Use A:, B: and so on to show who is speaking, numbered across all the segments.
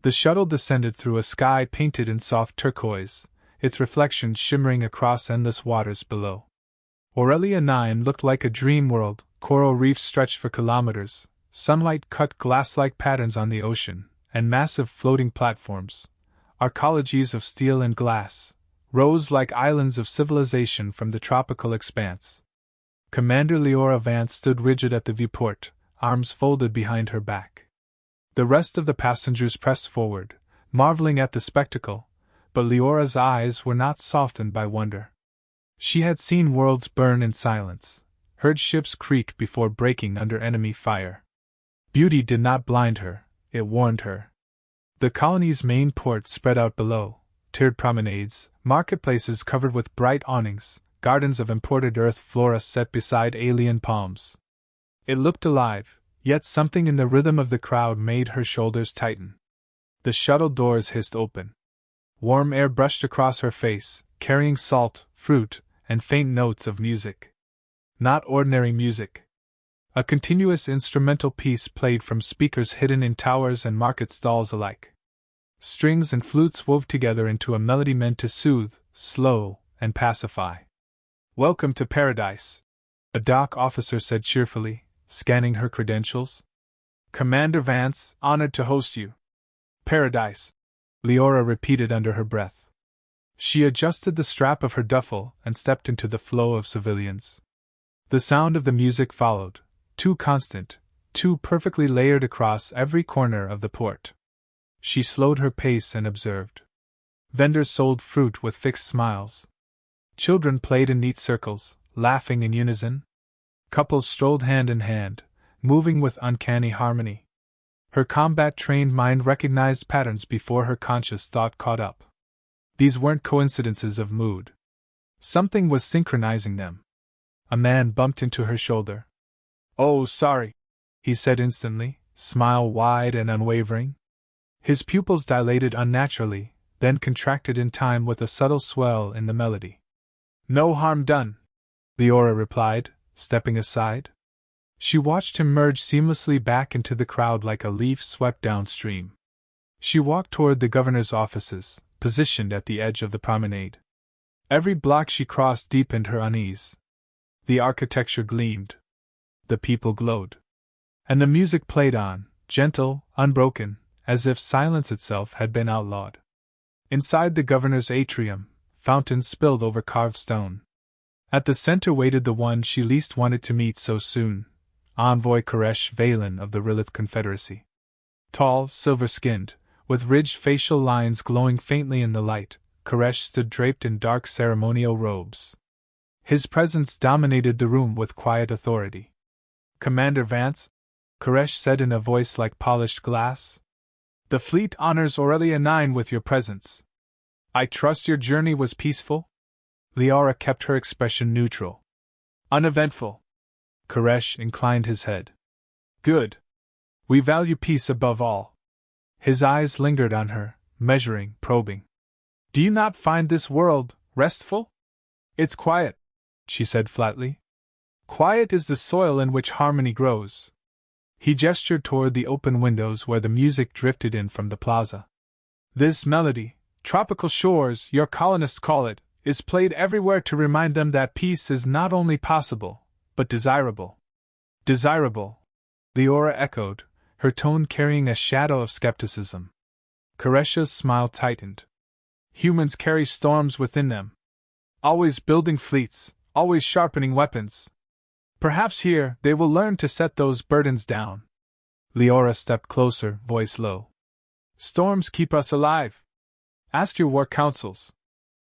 A: The shuttle descended through a sky painted in soft turquoise, its reflection shimmering across endless waters below. Aurelia 9 looked like a dream world, coral reefs stretched for kilometers, sunlight cut glass-like patterns on the ocean, and massive floating platforms, arcologies of steel and glass, rose like islands of civilization from the tropical expanse. Commander Liora Vance stood rigid at the viewport, arms folded behind her back. The rest of the passengers pressed forward, marveling at the spectacle, but Liora's eyes were not softened by wonder. She had seen worlds burn in silence, heard ships creak before breaking under enemy fire. Beauty did not blind her, it warned her. The colony's main port spread out below, tiered promenades, marketplaces covered with bright awnings, gardens of imported earth flora set beside alien palms. It looked alive, yet something in the rhythm of the crowd made her shoulders tighten. The shuttle doors hissed open. Warm air brushed across her face, carrying salt, fruit, and faint notes of music. Not ordinary music. A continuous instrumental piece played from speakers hidden in towers and market stalls alike. Strings and flutes wove together into a melody meant to soothe, slow, and pacify. "Welcome to paradise," a dock officer said cheerfully, scanning her credentials. "Commander Vance, honored to host you." "Paradise," Liora repeated under her breath. She adjusted the strap of her duffel and stepped into the flow of civilians. The sound of the music followed, too constant, too perfectly layered across every corner of the port. She slowed her pace and observed. Vendors sold fruit with fixed smiles. Children played in neat circles, laughing in unison. Couples strolled hand in hand, moving with uncanny harmony. Her combat-trained mind recognized patterns before her conscious thought caught up. These weren't coincidences of mood. Something was synchronizing them. A man bumped into her shoulder. "Oh, sorry," he said instantly, smile wide and unwavering. His pupils dilated unnaturally, then contracted in time with a subtle swell in the melody. "No harm done," Liora replied, stepping aside. She watched him merge seamlessly back into the crowd like a leaf swept downstream. She walked toward the governor's offices, positioned at the edge of the promenade. Every block she crossed deepened her unease. The architecture gleamed. The people glowed. And the music played on, gentle, unbroken, as if silence itself had been outlawed. Inside the governor's atrium, fountains spilled over carved stone. At the center waited the one she least wanted to meet so soon, envoy Koresh Valen of the Rilith Confederacy. Tall, silver-skinned, with ridged facial lines glowing faintly in the light, Koresh stood draped in dark ceremonial robes. His presence dominated the room with quiet authority. "Commander Vance," Koresh said in a voice like polished glass, "the fleet honors Aurelia 9 with your presence. I trust your journey was peaceful?" Liora kept her expression neutral. "Uneventful." Koresh inclined his head. "Good. We value peace above all." His eyes lingered on her, measuring, probing. "Do you not find this world restful?" "It's quiet," she said flatly. "Quiet is the soil in which harmony grows." He gestured toward the open windows where the music drifted in from the plaza. "This melody, tropical shores, your colonists call it, is played everywhere to remind them that peace is not only possible, but desirable." "Desirable," Liora echoed, her tone carrying a shadow of skepticism. Koresh's smile tightened. "Humans carry storms within them. Always building fleets, always sharpening weapons. Perhaps here they will learn to set those burdens down." Liora stepped closer, voice low. "Storms keep us alive. Ask your war councils."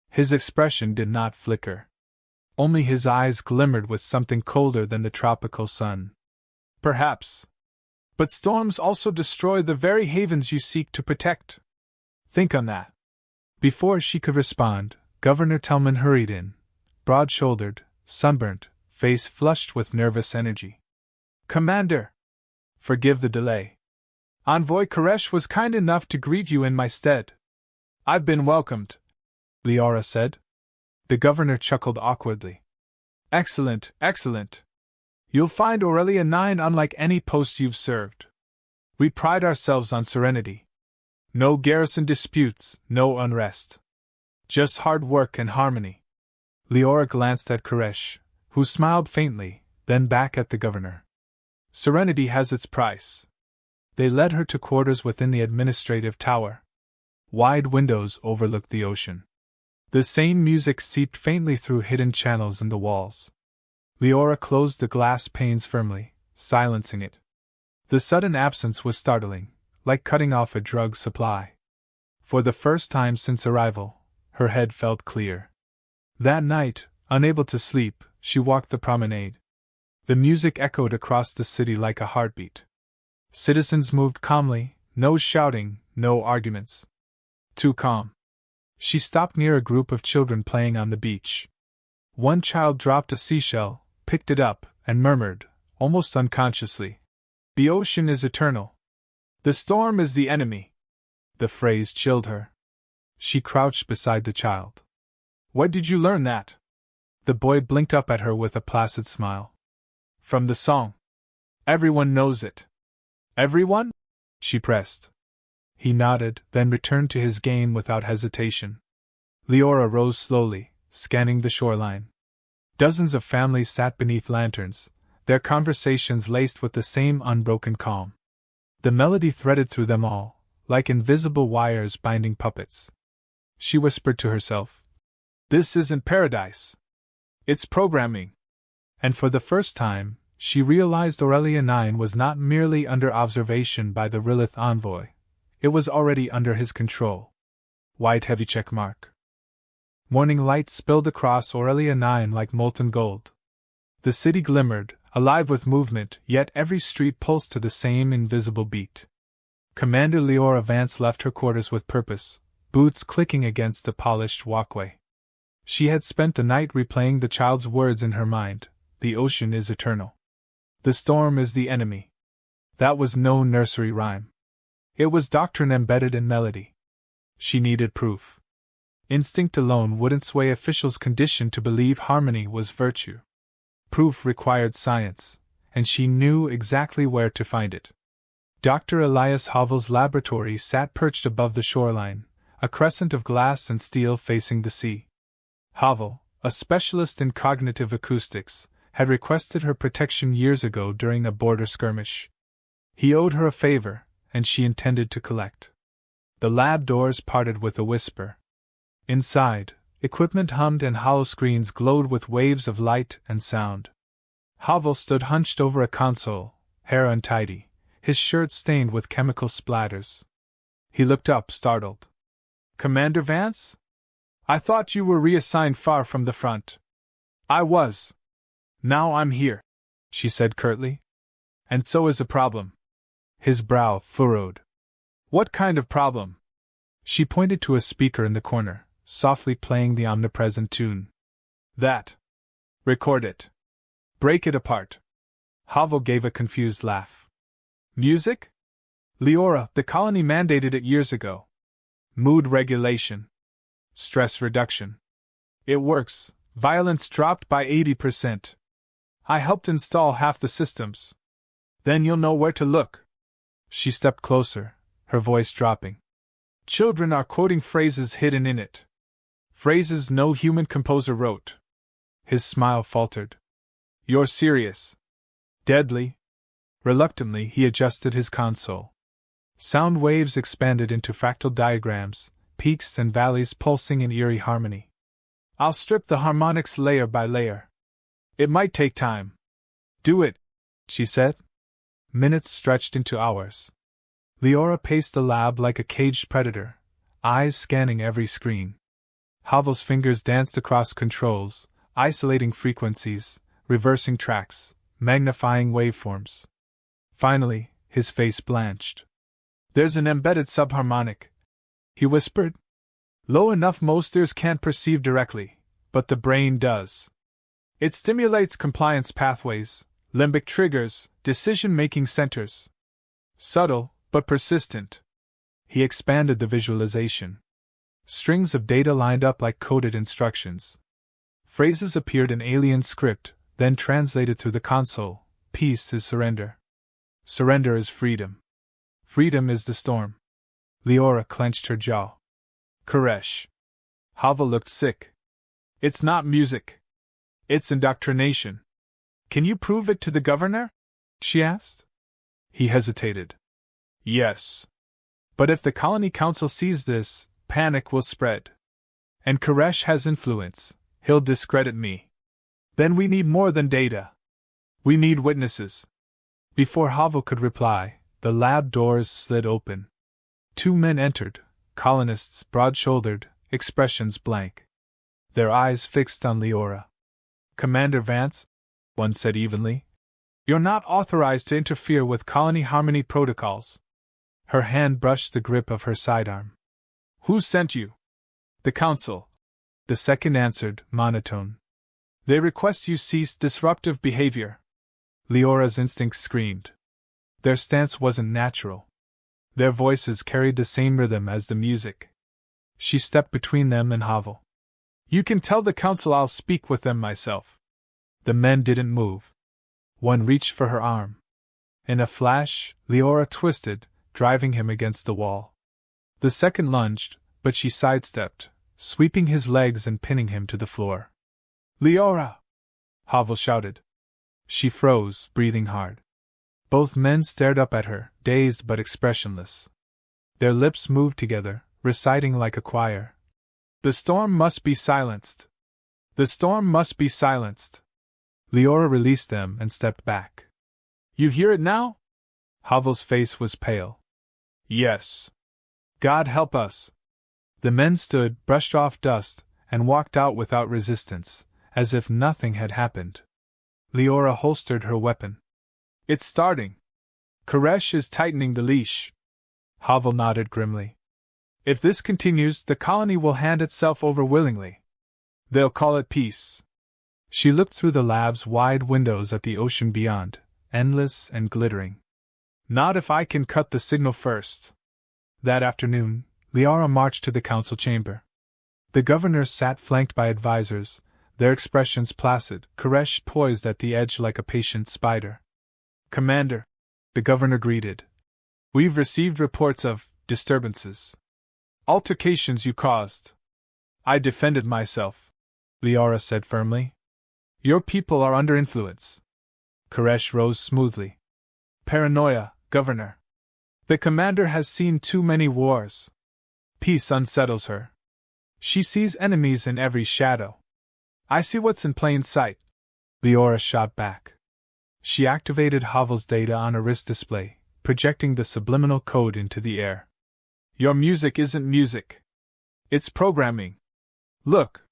A: His expression did not flicker. Only his eyes glimmered with something colder than the tropical sun. "Perhaps. But storms also destroy the very havens you seek to protect. Think on that." Before she could respond, Governor Tellman hurried in, broad-shouldered, sunburnt, face flushed with nervous energy. "Commander! Forgive the delay. Envoy Koresh was kind enough to greet you in my stead." "I've been welcomed," Liora said. The governor chuckled awkwardly. "Excellent, excellent. You'll find Aurelia 9 unlike any post you've served. We pride ourselves on serenity. No garrison disputes, no unrest. Just hard work and harmony. Liora glanced at Koresh, who smiled faintly, then back at the governor. Serenity has its price. They led her to quarters within the administrative tower. Wide windows overlooked the ocean. The same music seeped faintly through hidden channels in the walls. Liora closed the glass panes firmly, silencing it. The sudden absence was startling, like cutting off a drug supply. For the first time since arrival, her head felt clear. That night, unable to sleep, she walked the promenade. The music echoed across the city like a heartbeat. Citizens moved calmly, no shouting, no arguments. Too calm. She stopped near a group of children playing on the beach. One child dropped a seashell, picked it up, and murmured, almost unconsciously, "The ocean is eternal. The storm is the enemy." The phrase chilled her. She crouched beside the child. "Where did you learn that?" The boy blinked up at her with a placid smile. "From the song. Everyone knows it." "Everyone?" she pressed. He nodded, then returned to his game without hesitation. Liora rose slowly, scanning the shoreline. Dozens of families sat beneath lanterns, their conversations laced with the same unbroken calm. The melody threaded through them all, like invisible wires binding puppets. She whispered to herself, "This isn't paradise. It's programming." And for the first time, she realized Aurelia 9 was not merely under observation by the Rilith envoy. It was already under his control. White heavy check mark. Morning light spilled across Aurelia 9 like molten gold. The city glimmered, alive with movement, yet every street pulsed to the same invisible beat. Commander Liora Vance left her quarters with purpose, boots clicking against the polished walkway. She had spent the night replaying the child's words in her mind. The ocean is eternal. The storm is the enemy. That was no nursery rhyme. It was doctrine embedded in melody. She needed proof. Instinct alone wouldn't sway officials conditioned to believe harmony was virtue. Proof required science, and she knew exactly where to find it. Dr. Elias Havel's laboratory sat perched above the shoreline, a crescent of glass and steel facing the sea. Havel, a specialist in cognitive acoustics, had requested her protection years ago during a border skirmish. He owed her a favor, and she intended to collect. The lab doors parted with a whisper. Inside, equipment hummed and hollow screens glowed with waves of light and sound. Havel stood hunched over a console, hair untidy, his shirt stained with chemical splatters. He looked up, startled. "Commander Vance? I thought you were reassigned far from the front." "I was. Now I'm here," she said curtly. "And so is a problem." His brow furrowed. "What kind of problem?" She pointed to a speaker in the corner, softly playing the omnipresent tune. "That. Record it. Break it apart." Havel gave a confused laugh. "Music? Liora, the colony mandated it years ago. Mood regulation. Stress reduction. It works. Violence dropped by 80%. I helped install half the systems. Then you'll know where to look." She stepped closer, her voice dropping. "Children are quoting phrases hidden in it. Phrases no human composer wrote." His smile faltered. "You're serious?" "Deadly." Reluctantly, he adjusted his console. Sound waves expanded into fractal diagrams, peaks and valleys pulsing in eerie harmony. "I'll strip the harmonics layer by layer. It might take time." "Do it," she said. Minutes stretched into hours. Liora paced the lab like a caged predator, eyes scanning every screen. Havel's fingers danced across controls, isolating frequencies, reversing tracks, magnifying waveforms. Finally, his face blanched. "There's an embedded subharmonic," he whispered. "Low enough most ears can't perceive directly, but the brain does. It stimulates compliance pathways, limbic triggers, decision-making centers. Subtle, but persistent." He expanded the visualization. Strings of data lined up like coded instructions. Phrases appeared in alien script, then translated through the console. "Peace is surrender. Surrender is freedom. Freedom is the storm. Liora clenched her jaw. Koresh. Havel looked sick. It's not music. It's indoctrination. Can you prove it to the governor? She asked. He hesitated. Yes. But if the colony council sees this, panic will spread. And Koresh has influence. He'll discredit me. Then we need more than data. We need witnesses. Before Havel could reply, the lab doors slid open. 2 men entered, colonists, broad-shouldered, expressions blank. Their eyes fixed on Liora. Commander Vance, one said evenly. You're not authorized to interfere with colony harmony protocols. Her hand brushed the grip of her sidearm. Who sent you? The council. The second answered, monotone. They request you cease disruptive behavior. Liora's instincts screamed. Their stance wasn't natural. Their voices carried the same rhythm as the music. She stepped between them and Havel. You can tell the council I'll speak with them myself. The men didn't move. One reached for her arm. In a flash, Liora twisted, driving him against the wall. The second lunged, but she sidestepped, sweeping his legs and pinning him to the floor. Liora! Havel shouted. She froze, breathing hard. Both men stared up at her, dazed but expressionless. Their lips moved together, reciting like a choir. The storm must be silenced. The storm must be silenced. Liora released them and stepped back. You hear it now? Havel's face was pale. Yes. God help us. The men stood, brushed off dust, and walked out without resistance, as if nothing had happened. Liora holstered her weapon. It's starting. Koresh is tightening the leash. Havel nodded grimly. If this continues, the colony will hand itself over willingly. They'll call it peace. She looked through the lab's wide windows at the ocean beyond, endless and glittering. Not if I can cut the signal first. That afternoon, Liora marched to the council chamber. The governors sat flanked by advisors, their expressions placid, Koresh poised at the edge like a patient spider. Commander, the governor greeted. We've received reports of disturbances. Altercations you caused. I defended myself, Liora said firmly. Your people are under influence. Koresh rose smoothly. Paranoia, Governor. The commander has seen too many wars. Peace unsettles her. She sees enemies in every shadow. I see what's in plain sight. Liora shot back. She activated Havel's data on a wrist display, projecting the subliminal code into the air. Your music isn't music. It's programming. Look.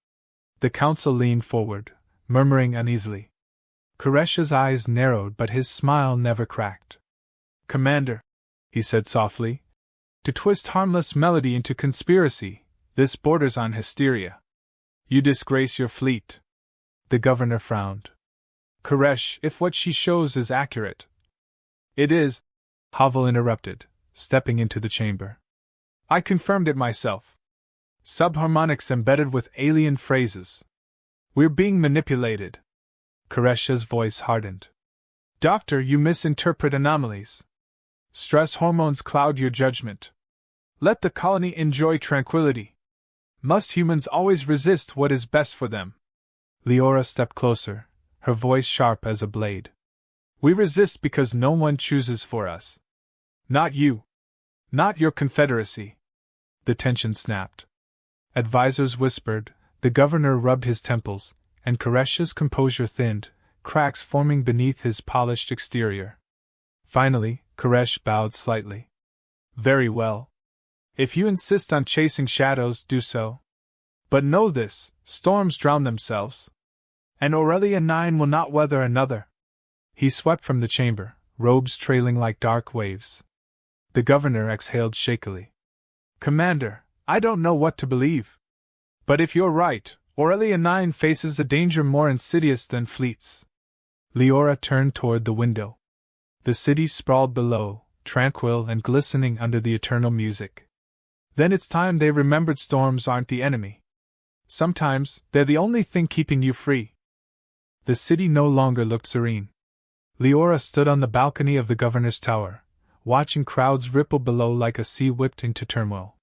A: The council leaned forward, murmuring uneasily. Koresh's eyes narrowed, but his smile never cracked. Commander, he said softly, to twist harmless melody into conspiracy, this borders on hysteria. You disgrace your fleet. The governor frowned. Koresh, if what she shows is accurate. It is, Havel interrupted, stepping into the chamber. I confirmed it myself. Subharmonics embedded with alien phrases. We're being manipulated. Koresh's voice hardened. Doctor, you misinterpret anomalies. Stress hormones cloud your judgment. Let the colony enjoy tranquility. Must humans always resist what is best for them? Liora stepped closer, her voice sharp as a blade. We resist because no one chooses for us. Not you. Not your confederacy. The tension snapped. Advisors whispered, the governor rubbed his temples, and Koresh's composure thinned, cracks forming beneath his polished exterior. Finally, Koresh bowed slightly. Very well. If you insist on chasing shadows, do so. But know this, storms drown themselves. And Aurelia 9 will not weather another. He swept from the chamber, robes trailing like dark waves. The governor exhaled shakily. Commander, I don't know what to believe. But if you're right, Aurelia 9 faces a danger more insidious than fleets. Liora turned toward the window. The city sprawled below, tranquil and glistening under the eternal music. Then it's time they remembered storms aren't the enemy. Sometimes, they're the only thing keeping you free. The city no longer looked serene. Liora stood on the balcony of the governor's tower, watching crowds ripple below like a sea whipped into turmoil.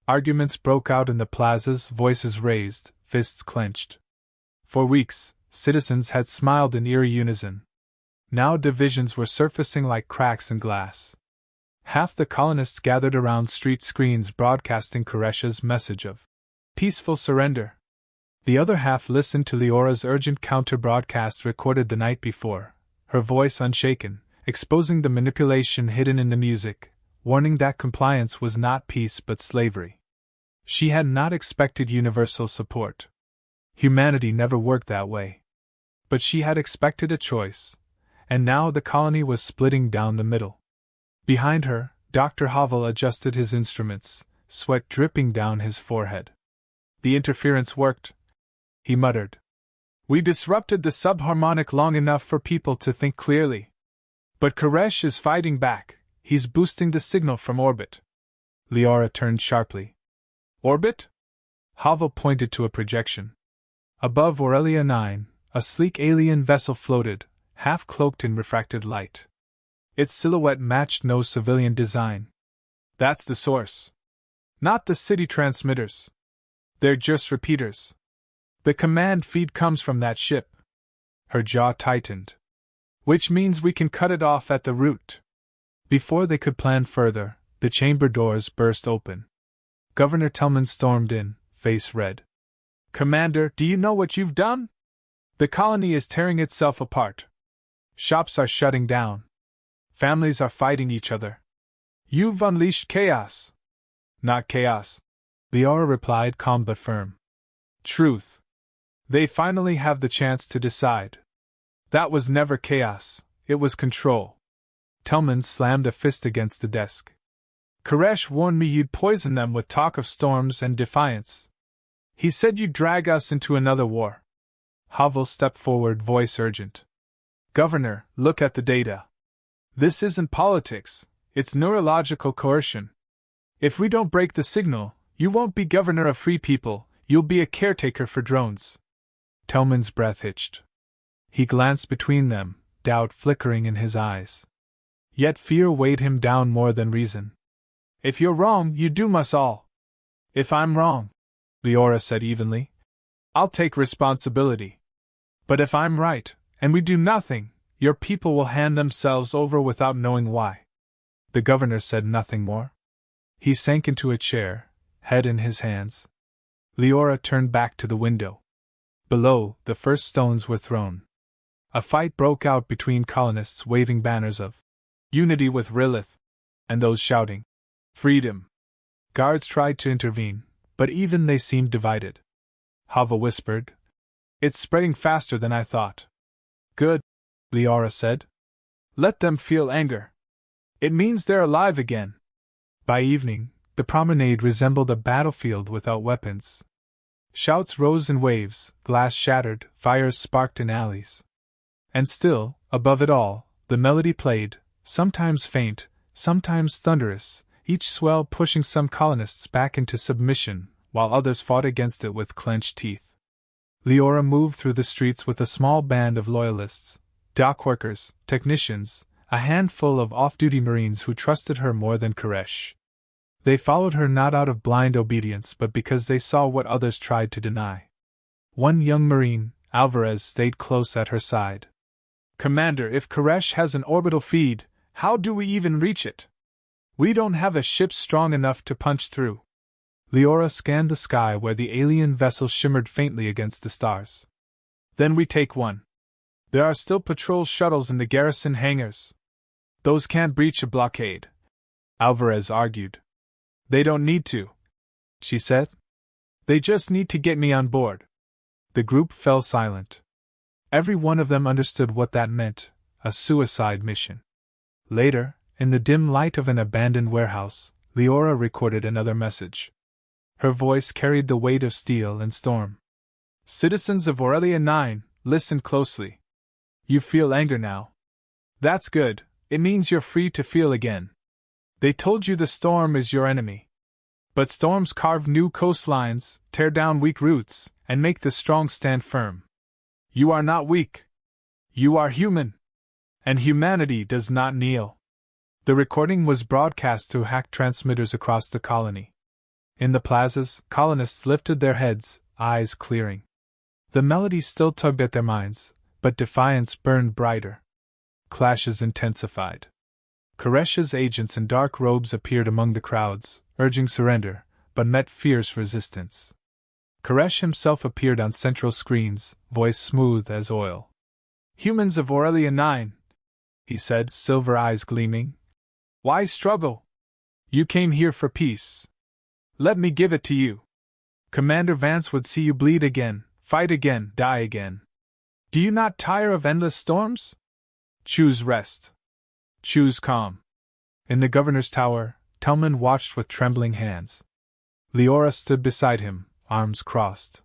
A: Arguments broke out in the plazas, voices raised, fists clenched. For weeks, citizens had smiled in eerie unison. Now divisions were surfacing like cracks in glass. Half the colonists gathered around street screens broadcasting Koresh's message of peaceful surrender. The other half listened to Liora's urgent counter-broadcast recorded the night before, her voice unshaken, exposing the manipulation hidden in the music, warning that compliance was not peace but slavery. She had not expected universal support. Humanity never worked that way. But she had expected a choice, and now the colony was splitting down the middle. Behind her, Dr. Havel adjusted his instruments, sweat dripping down his forehead. The interference worked, he muttered. We disrupted the subharmonic long enough for people to think clearly. But Koresh is fighting back, he's boosting the signal from orbit. Liora turned sharply. Orbit? Havel pointed to a projection. Above Aurelia 9, a sleek alien vessel floated, half cloaked in refracted light. Its silhouette matched no civilian design. That's the source. Not the city transmitters. They're just repeaters. The command feed comes from that ship. Her jaw tightened. Which means we can cut it off at the root. Before they could plan further, the chamber doors burst open. Governor Tillman stormed in, face red. Commander, do you know what you've done? The colony is tearing itself apart. Shops are shutting down. Families are fighting each other. You've unleashed chaos. Not chaos, Liora replied, calm but firm. Truth. They finally have the chance to decide. That was never chaos, it was control. Tillman slammed a fist against the desk. Koresh warned me you'd poison them with talk of storms and defiance. He said you'd drag us into another war. Havel stepped forward, voice urgent. Governor, look at the data. This isn't politics, it's neurological coercion. If we don't break the signal, you won't be governor of free people, you'll be a caretaker for drones. Tillman's breath hitched. He glanced between them, doubt flickering in his eyes. Yet fear weighed him down more than reason. If you're wrong, you doom us all. If I'm wrong, Liora said evenly, I'll take responsibility. But if I'm right, and we do nothing, your people will hand themselves over without knowing why. The governor said nothing more. He sank into a chair, head in his hands. Liora turned back to the window. Below, the first stones were thrown. A fight broke out between colonists waving banners of unity with Rilith, and those shouting, freedom. Guards tried to intervene, but even they seemed divided. Havel whispered, It's spreading faster than I thought. Good, Liora said. Let them feel anger. It means they're alive again. By evening, the promenade resembled a battlefield without weapons. Shouts rose in waves, glass shattered, fires sparked in alleys. And still, above it all, the melody played, sometimes faint, sometimes thunderous, each swell pushing some colonists back into submission, while others fought against it with clenched teeth. Liora moved through the streets with a small band of loyalists, dock workers, technicians, a handful of off-duty Marines who trusted her more than Koresh. They followed her not out of blind obedience but because they saw what others tried to deny. One young Marine, Alvarez, stayed close at her side. Commander, if Koresh has an orbital feed, how do we even reach it? We don't have a ship strong enough to punch through. Liora scanned the sky where the alien vessel shimmered faintly against the stars. Then we take one. There are still patrol shuttles in the garrison hangars. Those can't breach a blockade, Alvarez argued. They don't need to, she said. They just need to get me on board. The group fell silent. Every one of them understood what that meant, a suicide mission. Later, in the dim light of an abandoned warehouse, Liora recorded another message. Her voice carried the weight of steel and storm. Citizens of Aurelia 9, listen closely. You feel anger now. That's good, it means you're free to feel again. They told you the storm is your enemy. But storms carve new coastlines, tear down weak roots, and make the strong stand firm. You are not weak. You are human. And humanity does not kneel. The recording was broadcast through hacked transmitters across the colony. In the plazas, colonists lifted their heads, eyes clearing. The melody still tugged at their minds, but defiance burned brighter. Clashes intensified. Koresh's agents in dark robes appeared among the crowds, urging surrender, but met fierce resistance. Koresh himself appeared on central screens, voice smooth as oil. "Humans of Aurelia 9, he said, silver eyes gleaming. "Why struggle? You came here for peace. Let me give it to you. Commander Vance would see you bleed again, fight again, die again. Do you not tire of endless storms? Choose rest. Choose calm." In the governor's tower, Telman watched with trembling hands. Liora stood beside him, arms crossed.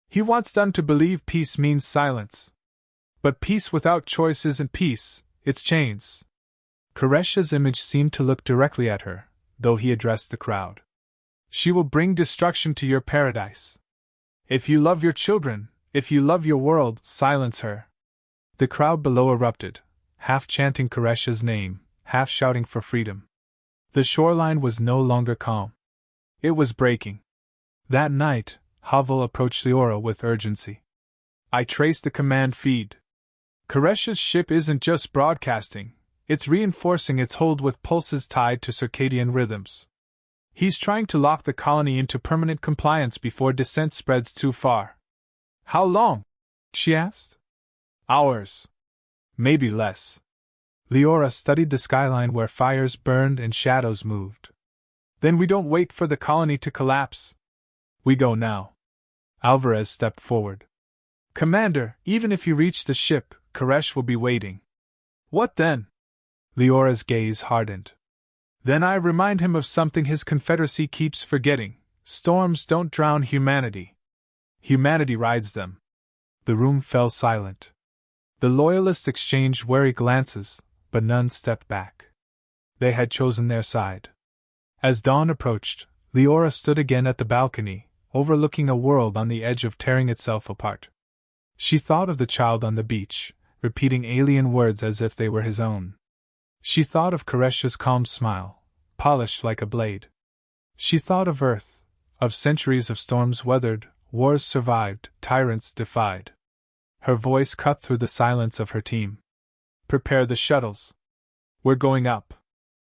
A: "He wants them to believe peace means silence. But peace without choice isn't peace, it's chains." Koresh's image seemed to look directly at her, though he addressed the crowd. "She will bring destruction to your paradise. If you love your children, if you love your world, silence her." The crowd below erupted, half chanting Koresh's name, half shouting for freedom. The shoreline was no longer calm. It was breaking. That night, Havel approached Liora with urgency. "I traced the command feed. Koresh's ship isn't just broadcasting, it's reinforcing its hold with pulses tied to circadian rhythms. He's trying to lock the colony into permanent compliance before dissent spreads too far." "How long?" she asked. "Hours. Maybe less." Liora studied the skyline where fires burned and shadows moved. "Then we don't wait for the colony to collapse. We go now." Alvarez stepped forward. "Commander, even if you reach the ship, Koresh will be waiting." "What then?" Liora's gaze hardened. "Then I remind him of something his confederacy keeps forgetting. Storms don't drown humanity. Humanity rides them." The room fell silent. The loyalists exchanged wary glances, but none stepped back. They had chosen their side. As dawn approached, Liora stood again at the balcony, overlooking a world on the edge of tearing itself apart. She thought of the child on the beach, repeating alien words as if they were his own. She thought of Koresh's calm smile, polished like a blade. She thought of Earth, of centuries of storms weathered, wars survived, tyrants defied. Her voice cut through the silence of her team. "Prepare the shuttles. We're going up."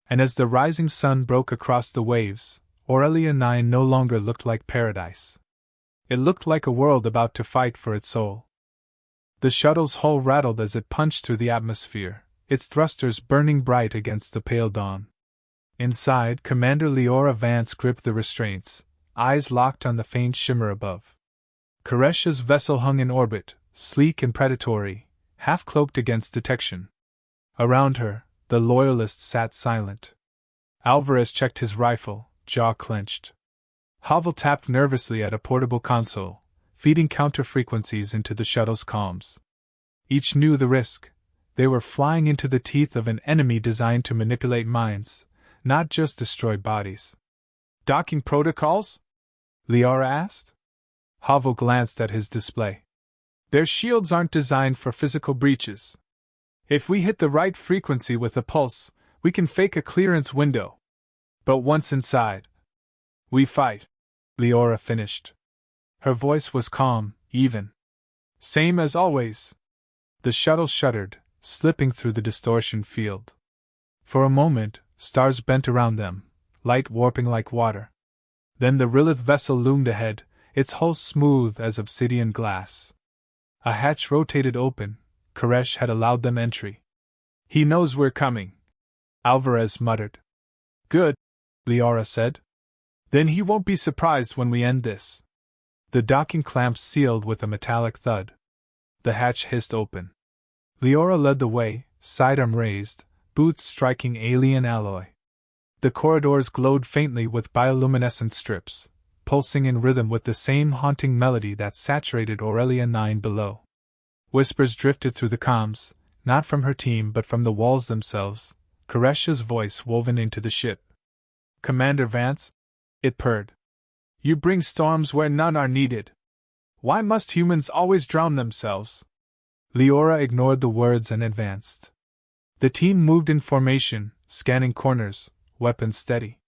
A: And as the rising sun broke across the waves, Aurelia 9 no longer looked like paradise. It looked like a world about to fight for its soul. The shuttle's hull rattled as it punched through the atmosphere, its thrusters burning bright against the pale dawn. Inside, Commander Liora Vance gripped the restraints, eyes locked on the faint shimmer above. Koresh's vessel hung in orbit, sleek and predatory, half-cloaked against detection. Around her, the loyalists sat silent. Alvarez checked his rifle, jaw clenched. Havel tapped nervously at a portable console, feeding counter-frequencies into the shuttle's comms. Each knew the risk. They were flying into the teeth of an enemy designed to manipulate minds, not just destroy bodies. "Docking protocols?" Liora asked. Havel glanced at his display. "Their shields aren't designed for physical breaches. If we hit the right frequency with a pulse, we can fake a clearance window. But once inside, we fight," Liora finished. Her voice was calm, even. "Same as always." The shuttle shuddered, slipping through the distortion field. For a moment, stars bent around them, light warping like water. Then the Rilith vessel loomed ahead, its hull smooth as obsidian glass. A hatch rotated open. Koresh had allowed them entry. "He knows we're coming," Alvarez muttered. "Good," Liora said. "Then he won't be surprised when we end this." The docking clamps sealed with a metallic thud. The hatch hissed open. Liora led the way, sidearm raised, boots striking alien alloy. The corridors glowed faintly with bioluminescent strips, pulsing in rhythm with the same haunting melody that saturated Aurelia 9 below. Whispers drifted through the comms, not from her team but from the walls themselves, Koresh's voice woven into the ship. "Commander Vance," it purred. "You bring storms where none are needed. Why must humans always drown themselves?" Liora ignored the words and advanced. The team moved in formation, scanning corners, weapons steady.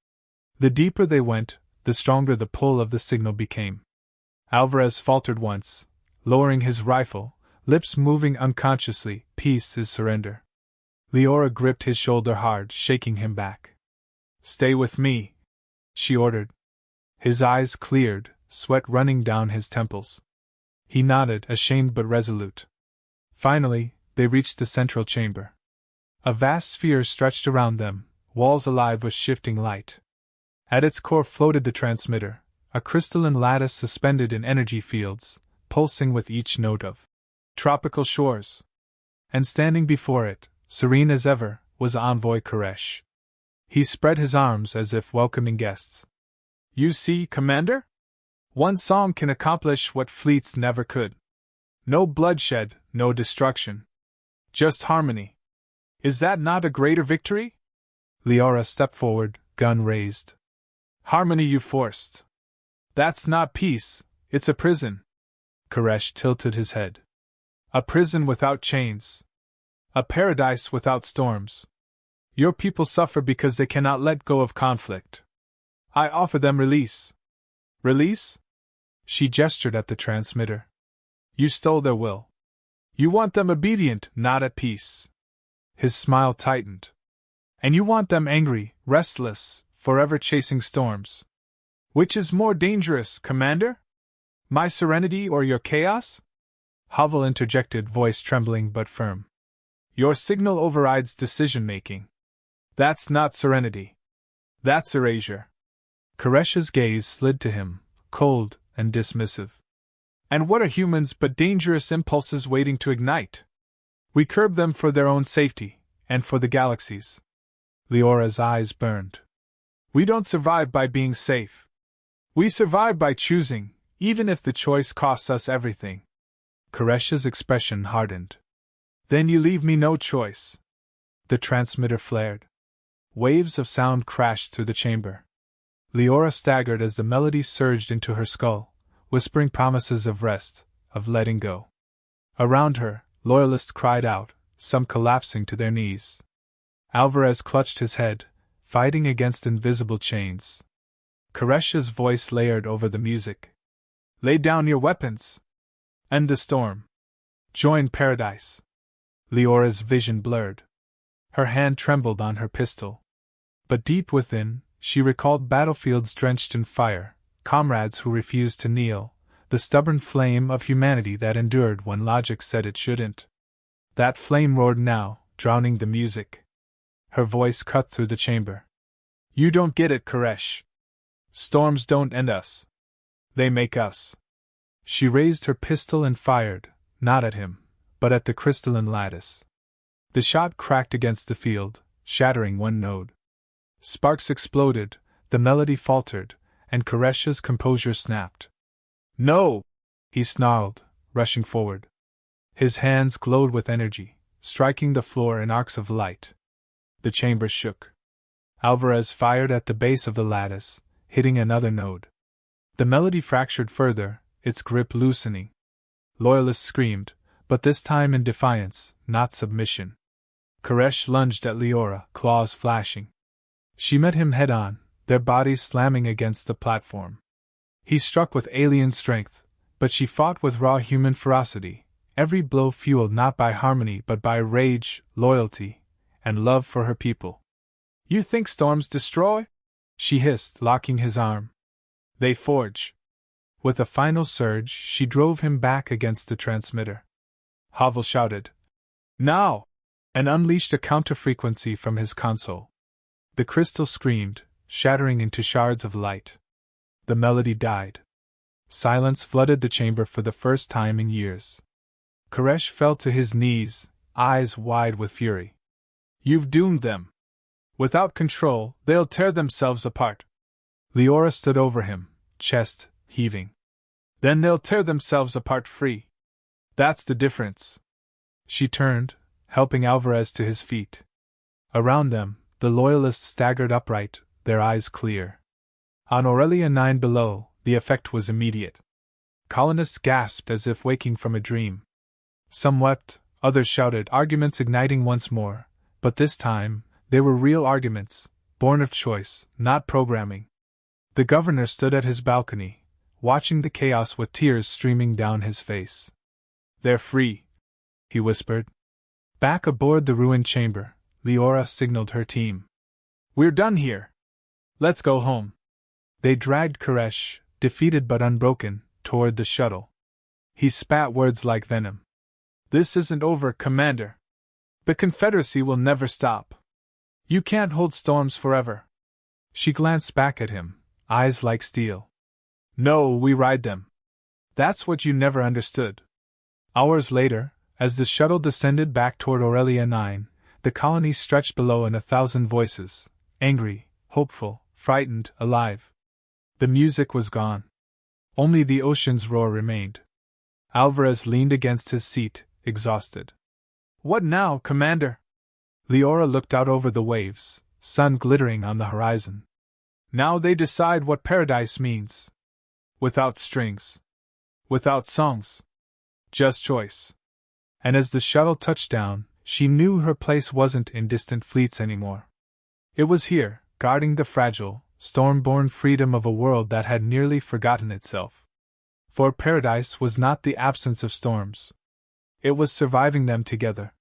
A: The deeper they went, the stronger the pull of the signal became. Alvarez faltered once, lowering his rifle, lips moving unconsciously. Peace is surrender. Liora gripped his shoulder hard, shaking him back. Stay with me, she ordered. His eyes cleared, sweat running down his temples. He nodded, ashamed but resolute. Finally, they reached the central chamber. A vast sphere stretched around them, walls alive with shifting light. At its core floated the transmitter, a crystalline lattice suspended in energy fields, pulsing with each note of tropical shores. And standing before it, serene as ever, was envoy Koresh. He spread his arms as if welcoming guests. You see, Commander? One song can accomplish what fleets never could. No bloodshed, no destruction. Just harmony. Is that not a greater victory? Liora stepped forward, gun raised. Harmony you forced. That's not peace, it's a prison. Koresh tilted his head. A prison without chains. A paradise without storms. Your people suffer because they cannot let go of conflict. I offer them release. Release? She gestured at the transmitter. You stole their will. You want them obedient, not at peace. His smile tightened. And you want them angry, restless, forever chasing storms. Which is more dangerous, Commander? My serenity or your chaos? Havel interjected, voice trembling but firm. Your signal overrides decision-making. That's not serenity. That's erasure. Koresh's gaze slid to him, cold and dismissive. And what are humans but dangerous impulses waiting to ignite? We curb them for their own safety, and for the galaxy's. Liora's eyes burned. We don't survive by being safe. We survive by choosing, even if the choice costs us everything. Koresh's expression hardened. Then you leave me no choice. The transmitter flared. Waves of sound crashed through the chamber. Liora staggered as the melody surged into her skull, whispering promises of rest, of letting go. Around her, loyalists cried out, some collapsing to their knees. Alvarez clutched his head, fighting against invisible chains. Koresh's voice layered over the music. Lay down your weapons! End the storm! Join paradise! Liora's vision blurred. Her hand trembled on her pistol. But deep within, she recalled battlefields drenched in fire, comrades who refused to kneel, the stubborn flame of humanity that endured when logic said it shouldn't. That flame roared now, drowning the music. Her voice cut through the chamber. You don't get it, Koresh. Storms don't end us. They make us. She raised her pistol and fired, not at him, but at the crystalline lattice. The shot cracked against the field, shattering one node. Sparks exploded, the melody faltered, and Koresh's composure snapped. No! He snarled, rushing forward. His hands glowed with energy, striking the floor in arcs of light. The chamber shook. Alvarez fired at the base of the lattice, hitting another node. The melody fractured further, its grip loosening. Loyalists screamed, but this time in defiance, not submission. Koresh lunged at Liora, claws flashing. She met him head-on, their bodies slamming against the platform. He struck with alien strength, but she fought with raw human ferocity, every blow fueled not by harmony but by rage, loyalty, and love for her people. You think storms destroy? She hissed, locking his arm. They forge. With a final surge, she drove him back against the transmitter. Havel shouted, Now! And unleashed a counter-frequency from his console. The crystal screamed, shattering into shards of light. The melody died. Silence flooded the chamber for the first time in years. Koresh fell to his knees, eyes wide with fury. You've doomed them. Without control, they'll tear themselves apart. Liora stood over him, chest heaving. Then they'll tear themselves apart free. That's the difference. She turned, helping Alvarez to his feet. Around them, the loyalists staggered upright, their eyes clear. On Aurelia 9 below, the effect was immediate. Colonists gasped as if waking from a dream. Some wept, others shouted, arguments igniting once more, but this time, They were real arguments, born of choice, not programming. The governor stood at his balcony, watching the chaos with tears streaming down his face. "They're free," he whispered. Back aboard the ruined chamber, Liora signaled her team. "We're done here. Let's go home." They dragged Koresh, defeated but unbroken, toward the shuttle. He spat words like venom. "This isn't over, Commander. The Confederacy will never stop. You can't hold storms forever." She glanced back at him, eyes like steel. "No, we ride them. That's what you never understood." Hours later, as the shuttle descended back toward Aurelia 9, the colony stretched below in 1,000 voices, angry, hopeful, frightened, alive. The music was gone. Only the ocean's roar remained. Alvarez leaned against his seat, exhausted. "What now, Commander?" Liora looked out over the waves, sun glittering on the horizon. "Now they decide what paradise means. Without strings. Without songs. Just choice." And as the shuttle touched down, she knew her place wasn't in distant fleets anymore. It was here, guarding the fragile, storm-born freedom of a world that had nearly forgotten itself. For paradise was not the absence of storms. It was surviving them together.